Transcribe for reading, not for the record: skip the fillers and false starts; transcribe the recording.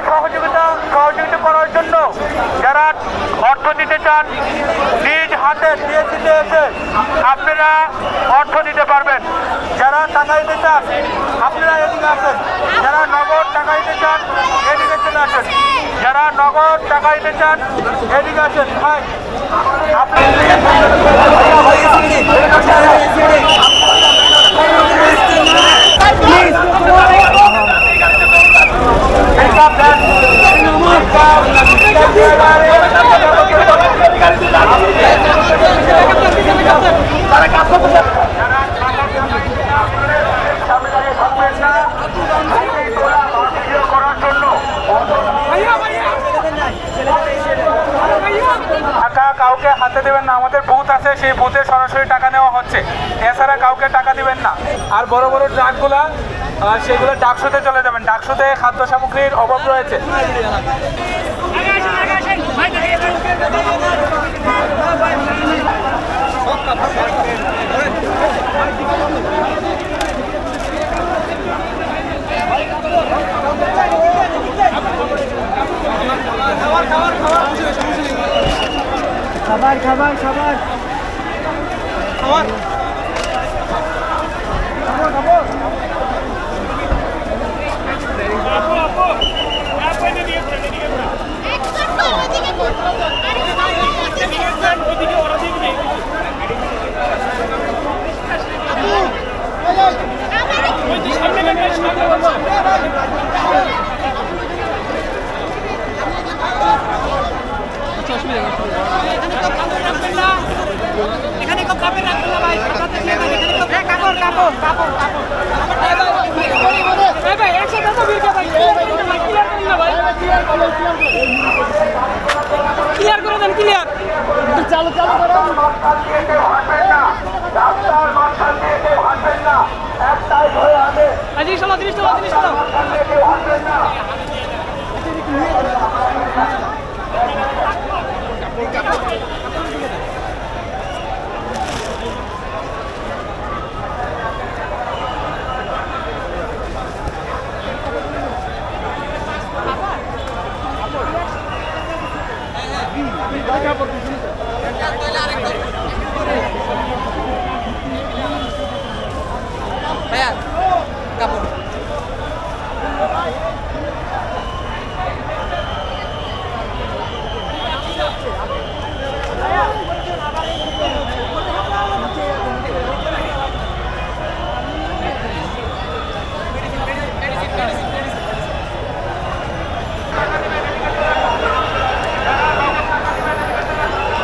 সহযোগিতা করার জন্য যারা অর্থ দিতে চান নিজ হাতে ডিএসসিতে এসে আপনারা অর্থ দিতে পারবেন। যারা টাকা দিতে চান আপনারা এদিকে আসেন, যারা নগদ টাকা দিতে চান এদিকে চলে আসেন, যারা নগদ টাকা দিতে চান এদিকে আসেন। ভাই টাকা কাউকে হাতে দেবেন না। আমাদের বুথ আছে, সেই বুথে সরাসরি টাকা নেওয়া হচ্ছে, এছাড়া কাউকে টাকা দিবেন না। আর বড় বড় ট্রাকগুলা সেগুলো ডাকসুতে চলে যাবেন, ডাকসুতে খাদ্য সামগ্রীর অভাব রয়েছে। খাবার খাবার খাবার খাবার এখানে কেউ কাপড় রাখবেন না ভাই, কাপড় কাপড় কাপড় কাপড় ভাই একসাথে তো বিল ভাই ক্লিয়ার করে দেন, ক্লিয়ার চালু চালু করেন। জিনিস হলো জিনিস হলো জিনিস হলো কাপড়